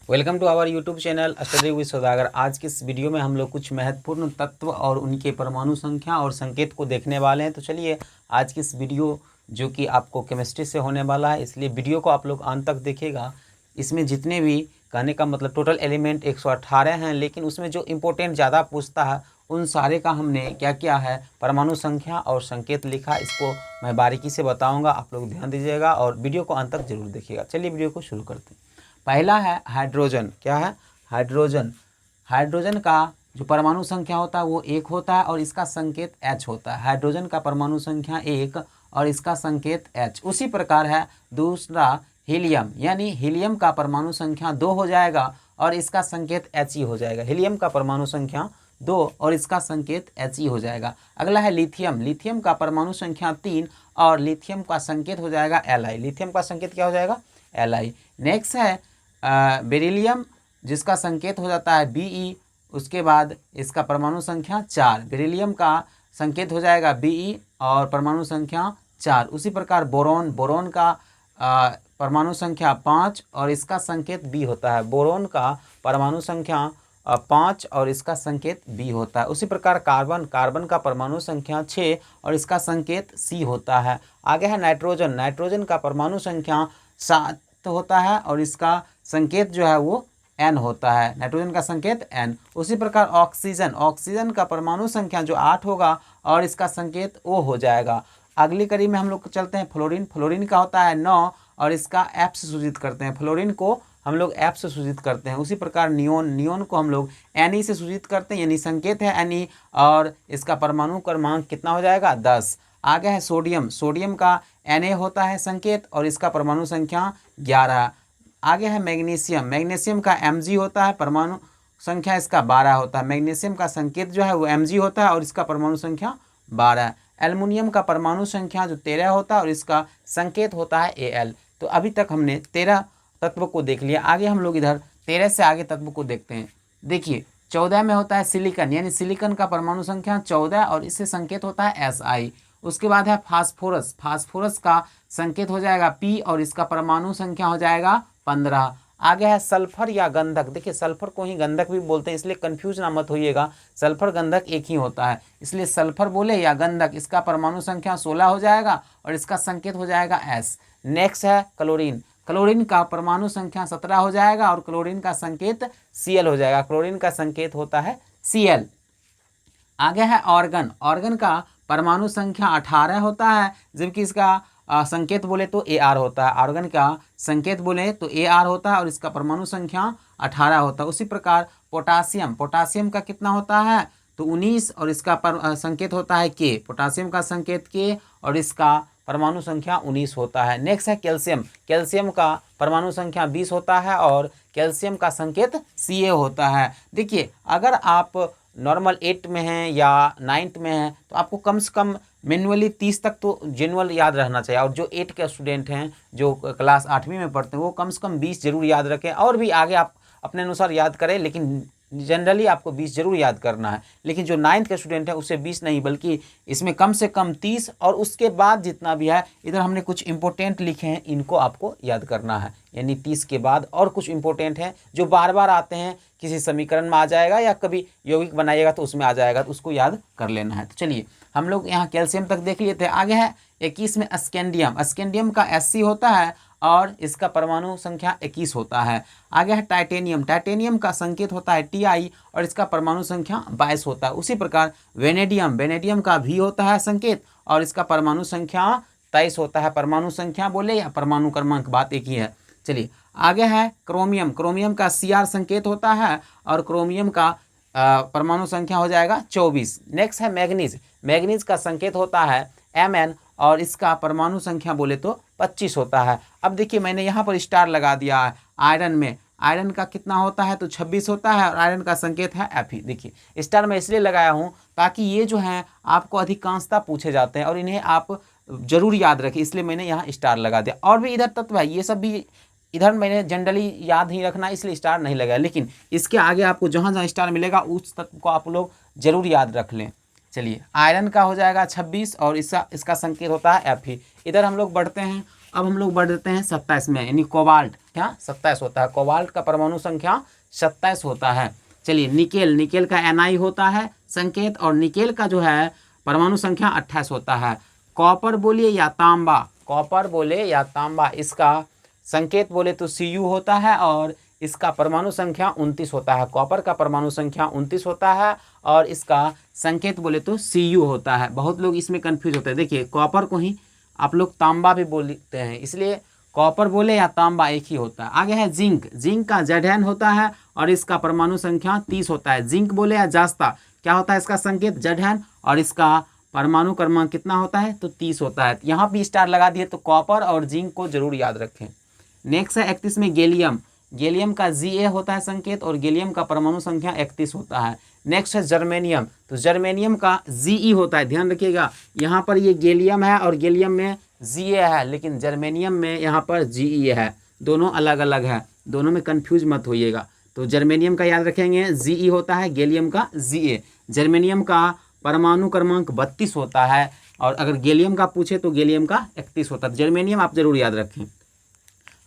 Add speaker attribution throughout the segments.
Speaker 1: Welcome to our YouTube channel study with Saudagar. आज की इस वीडियो में हम लोग कुछ महत्वपूर्ण तत्व और उनके परमाणु संख्या और संकेत को देखने वाले हैं। तो चलिए आज की इस वीडियो जो कि आपको केमिस्ट्री से होने वाला है, इसलिए वीडियो को आप लोग अंत तक देखिएगा। इसमें जितने भी कहने का मतलब टोटल एलिमेंट 118 हैं, लेकिन उसमें जो इम्पोर्टेंट ज़्यादा पूछता है उन सारे का हमने क्या किया है, परमाणु संख्या और संकेत लिखा। इसको मैं बारीकी से बताऊँगा, आप लोग ध्यान दीजिएगा और वीडियो को अंत तक जरूर देखिएगा। चलिए वीडियो को शुरू करते हैं। पहला है हाइड्रोजन। क्या है? हाइड्रोजन। हाइड्रोजन का जो परमाणु संख्या होता है वो 1 होता है और इसका संकेत H होता है। हाइड्रोजन का परमाणु संख्या 1 और इसका संकेत H। उसी प्रकार है दूसरा हीलियम, यानी हीलियम का परमाणु संख्या 2 हो जाएगा और इसका संकेत He हो जाएगा। हीलियम का परमाणु संख्या 2 और इसका संकेत He हो जाएगा। अगला है लिथियम। लिथियम का परमाणु संख्या 3 और लिथियम का संकेत हो जाएगा Li। लिथियम का संकेत क्या हो जाएगा? Li। नेक्स्ट है बेरिलियम, जिसका संकेत हो जाता है Be। उसके बाद इसका परमाणु संख्या 4। बेरिलियम का संकेत हो जाएगा Be और परमाणु संख्या 4। उसी प्रकार बोरोन। बोरोन का परमाणु संख्या 5 और इसका संकेत B होता है। बोरोन का परमाणु संख्या 5 और इसका संकेत B होता है। उसी प्रकार कार्बन। कार्बन का परमाणु संख्या 6 और इसका संकेत C होता है। आगे है नाइट्रोजन। नाइट्रोजन का परमाणु संख्या 7 होता है और इसका संकेत जो है वो N होता है। नाइट्रोजन का संकेत N। उसी प्रकार ऑक्सीजन। ऑक्सीजन का परमाणु संख्या जो 8 होगा और इसका संकेत O हो जाएगा। अगली कड़ी में हम लोग चलते हैं फ्लोरीन। फ्लोरीन का होता है 9 और इसका F से सूचित करते हैं। फ्लोरीन को हम लोग F से सूचित करते हैं। उसी प्रकार नियोन। नियोन को हम लोग Ne से सूचित करते हैं, यानी संकेत है Ne और इसका परमाणु क्रमांक कितना हो जाएगा? 10। आगे है सोडियम। सोडियम का Na होता है संकेत और इसका परमाणु संख्या 11। आगे है मैग्नीशियम। मैग्नीशियम का Mg होता है, परमाणु संख्या इसका 12 होता है। मैग्नीशियम का संकेत जो है वो Mg होता है और इसका परमाणु संख्या 12। एल्युमिनियम का परमाणु संख्या जो 13 होता है और इसका संकेत होता है Al। तो अभी तक हमने 13 तत्व को देख लिया। आगे हम लोग इधर 13 से आगे तत्व को देखते हैं। देखिए 14 में होता है सिलिकन, यानी सिलिकन का परमाणु संख्या 14 और इससे संकेत होता है Si। उसके बाद है फास्फोरस। फास्फोरस का संकेत हो जाएगा P और इसका परमाणु संख्या हो जाएगा 15। आगे है सल्फर या गंधक। देखिए सल्फर को ही गंधक भी बोलते हैं, इसलिए कंफ्यूज ना मत होइएगा। सल्फर गंधक एक ही होता है, इसलिए सल्फर बोले या गंधक, इसका परमाणु संख्या 16 हो जाएगा और इसका संकेत हो जाएगा S। नेक्स्ट है क्लोरीन। क्लोरीन का परमाणु संख्या 17 हो जाएगा और क्लोरीन का संकेत Cl हो जाएगा। क्लोरीन का संकेत होता है Cl। आगे है ऑर्गन। ऑर्गन का परमाणु संख्या 18 होता है, जबकि इसका संकेत बोले तो Ar होता है। ऑर्गन का संकेत बोले तो Ar होता है और इसका परमाणु संख्या 18 होता है। उसी प्रकार पोटासियम। पोटासियम का कितना होता है? तो 19 और इसका संकेत होता है K। पोटासियम का संकेत K और इसका परमाणु संख्या 19 होता है। नेक्स्ट है कैल्शियम। कैल्शियम का परमाणु संख्या 20 होता है और कैल्शियम का संकेत Ca होता है। देखिए अगर आप नॉर्मल 8 में हैं या 9th में हैं तो आपको कम से कम मैनुअली 30 तक तो जेनुअल याद रहना चाहिए, और जो 8 के स्टूडेंट हैं जो क्लास 8वीं में पढ़ते हैं वो कम से कम 20 जरूर याद रखें, और भी आगे आप अपने अनुसार याद करें, लेकिन जनरली आपको 20 जरूर याद करना है। लेकिन जो 9th के स्टूडेंट हैं उसे 20 नहीं बल्कि इसमें कम से कम 30, और उसके बाद जितना भी है इधर हमने कुछ इंपॉर्टेंट लिखे हैं इनको आपको याद करना है। यानी 30 के बाद और कुछ इंपॉर्टेंट हैं जो बार बार आते हैं, किसी समीकरण में आ जाएगा या कभी यौगिक बनाइएगा तो उसमें आ जाएगा, तो उसको याद कर लेना है। तो चलिए हम लोग यहाँ कैल्शियम तक देख लिए थे। आगे है 21 में स्कैंडियम। स्कैंडियम का Sc होता है और इसका परमाणु संख्या 21 होता है। आगे है टाइटेनियम। टाइटेनियम का संकेत होता है Ti और इसका परमाणु संख्या 22 होता है। उसी प्रकार वेनेडियम। वेनेडियम का V होता है संकेत और इसका परमाणु संख्या 23 होता है। परमाणु संख्या बोले या परमाणु क्रमांक, बात एक ही है। चलिए आगे है क्रोमियम। क्रोमियम का Cr संकेत होता है और क्रोमियम का परमाणु संख्या हो जाएगा 24। नेक्स्ट है मैग्नीज। मैग्नीज का संकेत होता है Mn और इसका परमाणु संख्या बोले तो 25 होता है। अब देखिए मैंने यहाँ पर स्टार लगा दिया है। आयरन में आयरन का कितना होता है? तो 26 होता है और आयरन का संकेत है Fe। देखिए स्टार मैं इसलिए लगाया हूँ ताकि ये जो हैं आपको अधिकांशता पूछे जाते हैं और इन्हें आप जरूर याद रखें, इसलिए मैंने यहाँ स्टार लगा दिया। और भी इधर तत्व है, ये सब भी इधर मैंने जनरली याद ही रखना इसलिए स्टार नहीं लगाया, लेकिन इसके आगे आपको जहाँ जहाँ स्टार मिलेगा उस तत्व को आप लोग जरूर याद रख लें। चलिए आयरन का हो जाएगा 26 और इसका संकेत होता है Fe। इधर हम लोग बढ़ते हैं अब हम लोग बढ़ देते हैं 27 में, यानी कोबाल्ट क्या 27 होता है, कोबाल्ट का परमाणु संख्या 27 होता है। चलिए निकेल, निकेल का Ni होता है संकेत, और निकेल का जो है परमाणु संख्या 28 होता है। कॉपर बोलिए या तांबा, कॉपर बोले या तांबा, इसका संकेत बोले तो Cu होता है और इसका परमाणु संख्या 29 होता है। कॉपर का परमाणु संख्या 29 होता है और इसका संकेत बोले तो Cu होता है। बहुत लोग इसमें कंफ्यूज होते हैं। देखिए कॉपर को ही आप लोग तांबा भी बोलते हैं, इसलिए कॉपर बोले या तांबा एक ही होता है। आगे है जिंक, जिंक का Zn होता है और इसका परमाणु संख्या 30 होता है। जिंक बोले या जास्ता, क्या होता है इसका संकेत Zn और इसका परमाणु क्रमांक कितना होता है तो 30 होता है। यहाँ भी स्टार लगा दिए तो कॉपर और जिंक को जरूर याद रखें। नेक्स्ट है 31 में गैलियम, गैलियम का Ga होता है संकेत और गैलियम का परमाणु संख्या 31 होता है। नेक्स्ट है जर्मेनियम, तो जर्मेनियम का Ge होता है, ध्यान रखिएगा यहाँ पर ये गैलियम है और गैलियम में Ga है, लेकिन जर्मेनियम में यहाँ पर Ge है, दोनों अलग अलग है, दोनों में कंफ्यूज मत होइएगा। तो जर्मेनियम का याद रखेंगे Ge होता है, गैलियम का Ga। जर्मेनियम का परमाणु क्रमांक 32 होता है और अगर गैलियम का पूछे तो गैलियम का 31 होता है। जर्मेनियम आप जरूर याद रखें।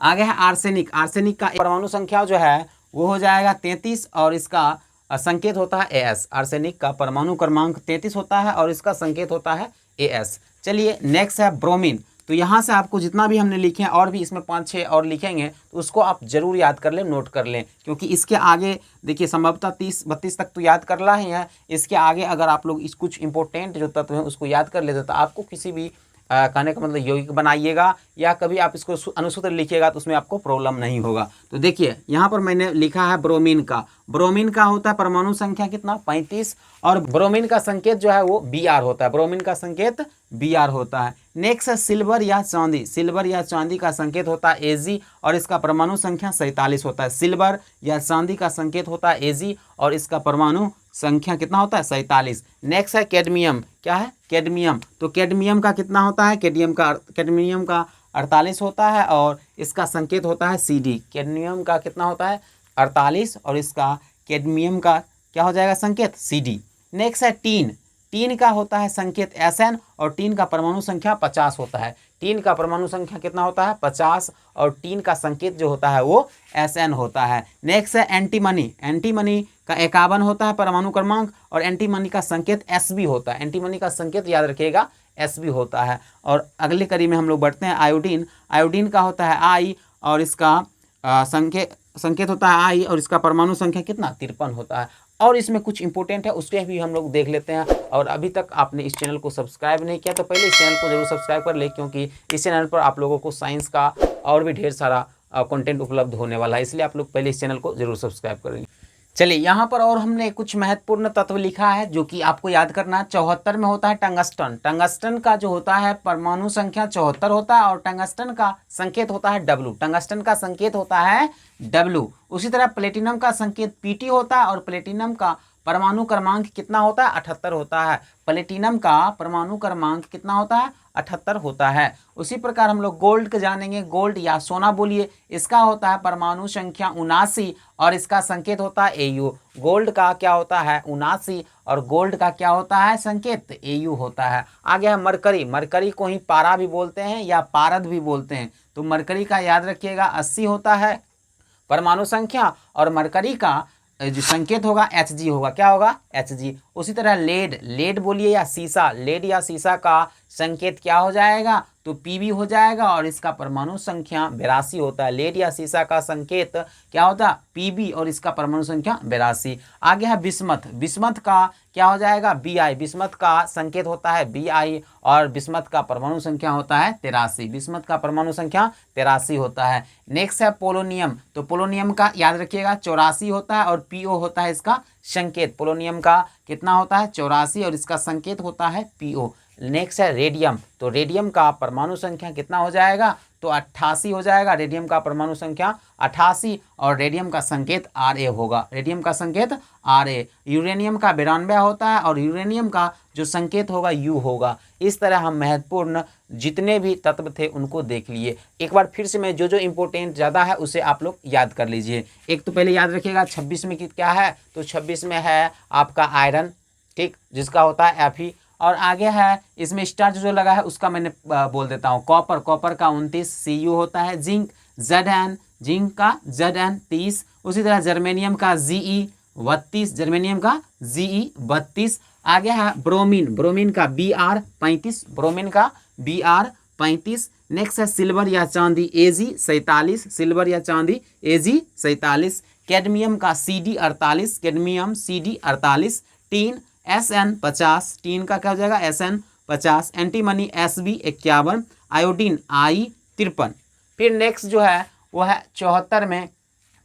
Speaker 1: आगे है आर्सेनिक, आर्सेनिक का परमाणु संख्या जो है वो हो जाएगा 33 और इसका संकेत होता है As। आर्सेनिक का परमाणु क्रमांक 33 होता है और इसका संकेत होता है As। चलिए नेक्स्ट है ब्रोमीन, तो यहाँ से आपको जितना भी हमने लिखे हैं और भी इसमें 5-6 और लिखेंगे तो उसको आप जरूर याद कर लें, नोट कर लें, क्योंकि इसके आगे देखिए संभवतः 30-32 तक तो याद कर ला ही है। इसके आगे अगर आप लोग इस कुछ इंपॉर्टेंट जो तत्व हैं उसको याद कर लेते तो आपको किसी भी कहने का मतलब यौगिक बनाइएगा या कभी आप इसको अनुसूत्र लिखिएगा तो उसमें आपको प्रॉब्लम नहीं होगा। तो देखिए यहाँ पर मैंने लिखा है ब्रोमीन का, ब्रोमीन का होता है परमाणु संख्या कितना 35 और ब्रोमीन का संकेत जो है वो Br होता है, ब्रोमीन का संकेत Br होता है। नेक्स्ट है सिल्वर या चांदी, सिल्वर या चांदी का संकेत होता है Ag और इसका परमाणु संख्या 47 होता है। सिल्वर या चांदी का संकेत होता है Ag और इसका परमाणु संख्या कितना होता है 47। नेक्स्ट है कैडमियम, क्या है कैडमियम, तो कैडमियम का कितना होता है, कैडमियम का 48 होता है और इसका संकेत होता है Cd। कैडमियम का कितना होता है 48 और इसका कैडमियम का क्या हो जाएगा संकेत Cd। नेक्स्ट है टीन, टीन का होता है संकेत Sn और टीन का परमाणु संख्या 50 होता है। टीन का परमाणु संख्या कितना होता है 50 और टीन का संकेत जो होता है वो Sn होता है। नेक्स्ट है एंटीमनी, एंटीमनी का 51 होता है परमाणु क्रमांक और एंटीमनी का संकेत Sb होता है। एंटीमनी का संकेत याद रखिएगा Sb होता है। और अगले कड़ी में हम लोग बढ़ते हैं आयोडीन, आयोडीन का होता है I और इसका संकेत होता है I और इसका परमाणु संख्या कितना 53 होता है। और इसमें कुछ इंपॉर्टेंट है उसके भी हम लोग देख लेते हैं। और अभी तक आपने इस चैनल को सब्सक्राइब नहीं किया तो पहले इस चैनल को जरूर सब्सक्राइब कर ले, क्योंकि इस चैनल पर आप लोगों को साइंस का और भी ढेर सारा कंटेंट उपलब्ध होने वाला है, इसलिए आप लोग पहले इस चैनल को जरूर सब्सक्राइब करेंगे। चलिए यहाँ पर और हमने कुछ महत्वपूर्ण तत्व लिखा है जो कि आपको याद करना है। 74 में होता है टंगस्टन, टंगस्टन का जो होता है परमाणु संख्या 74 होता है और टंगस्टन का संकेत होता है W, टंगस्टन का संकेत होता है W। उसी तरह प्लेटिनम का संकेत Pt होता है और प्लेटिनम का परमाणु क्रमांक कितना होता है 78 होता है। प्लेटिनम का परमाणु क्रमांक कितना होता है 78 होता है। उसी प्रकार हम लोग गोल्ड के जानेंगे, गोल्ड या सोना बोलिए, इसका होता है परमाणु संख्या 79 और इसका संकेत होता है Au। गोल्ड का क्या होता है 79 और गोल्ड का क्या होता है संकेत Au होता है। आगे है मरकरी, मरकरी को ही पारा भी बोलते हैं या पारद भी बोलते हैं, तो मरकरी का याद रखिएगा 80 होता है परमाणु संख्या और मरकरी का जो संकेत होगा Hg होगा, क्या होगा Hg। उसी तरह लेड, लेड बोलिए या सीसा, लेड या सीसा का संकेत क्या हो जाएगा तो Pb हो जाएगा और इसका परमाणु संख्या 82 होता है। लेड या सीसा का संकेत क्या होता है Pb और इसका परमाणु संख्या 82। आगे है बिस्मथ, बिस्मथ का क्या हो जाएगा Bi, बिस्मथ का संकेत होता है Bi और बिस्मथ का परमाणु संख्या होता है 83, बिस्मथ का परमाणु संख्या 83 होता है। नेक्स्ट है पोलोनियम, तो पोलोनियम का याद रखिएगा 84 होता है और Po होता है इसका संकेत। पोलोनियम का कितना होता है 84 और इसका संकेत होता है Po। नेक्स्ट है रेडियम, तो रेडियम का परमाणु संख्या कितना हो जाएगा तो 88 हो जाएगा। रेडियम का परमाणु संख्या 88 और रेडियम का संकेत Ra होगा, रेडियम का संकेत Ra। यूरेनियम का 92 होता है और यूरेनियम का जो संकेत होगा U होगा। इस तरह हम महत्वपूर्ण जितने भी तत्व थे उनको देख लिए। एक बार फिर से मैं जो इंपॉर्टेंट ज़्यादा है उसे आप लोग याद कर लीजिए। एक तो पहले याद रखिएगा 26 में क्या है तो 26 में है आपका आयरन, ठीक, जिसका होता है Fe और आगे है इसमें स्टार्च जो लगा है उसका मैंने बोल देता हूँ। कॉपर, कॉपर का 29 Cu होता है। जिंक Zn, जिंक का Zn 30। उसी तरह जर्मेनियम का Ge 32, जर्मेनियम का Ge 32। आगे है ब्रोमीन, ब्रोमीन का Br 35, ब्रोमीन का Br 35। नेक्स्ट है सिल्वर या चांदी Ag 47, सिल्वर या चांदी Ag 47। कैडमियम का Cd 48, cadmium Cd 48। Tin Sn 50, tin का क्या हो जाएगा Sn 50। Antimony Sb 51, iodine I 53। फिर नेक्स्ट जो है वो है 74 में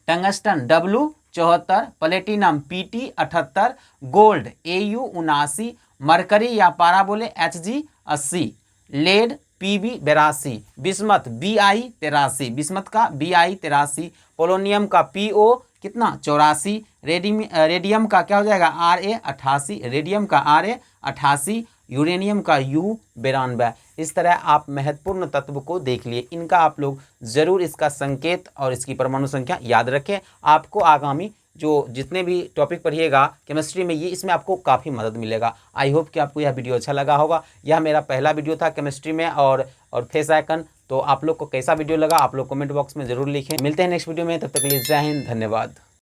Speaker 1: tungsten W 74, platinum Pt 78, gold Au 79, mercury या पारा बोले Hg 80, lead Pb 82, bismuth Bi 83, bismuth का Bi 83, पोलोनियम का Po कितना 84, रेडियम का क्या हो जाएगा Ra 88, रेडियम का Ra 88, यूरेनियम का U 92। इस तरह आप महत्वपूर्ण तत्व को देख लिए। इनका आप लोग ज़रूर इसका संकेत और इसकी परमाणु संख्या याद रखें। आपको आगामी जो जितने भी टॉपिक पढ़िएगा केमिस्ट्री में, ये इसमें आपको काफ़ी मदद मिलेगा। आई होप कि आपको यह वीडियो अच्छा लगा होगा। यह मेरा पहला वीडियो था केमिस्ट्री में और फेस आइकन। तो आप लोग को कैसा वीडियो लगा आप लोग कमेंट बॉक्स में ज़रूर लिखें। मिलते हैं नेक्स्ट वीडियो में, तब तक के लिए जय हिंद, धन्यवाद।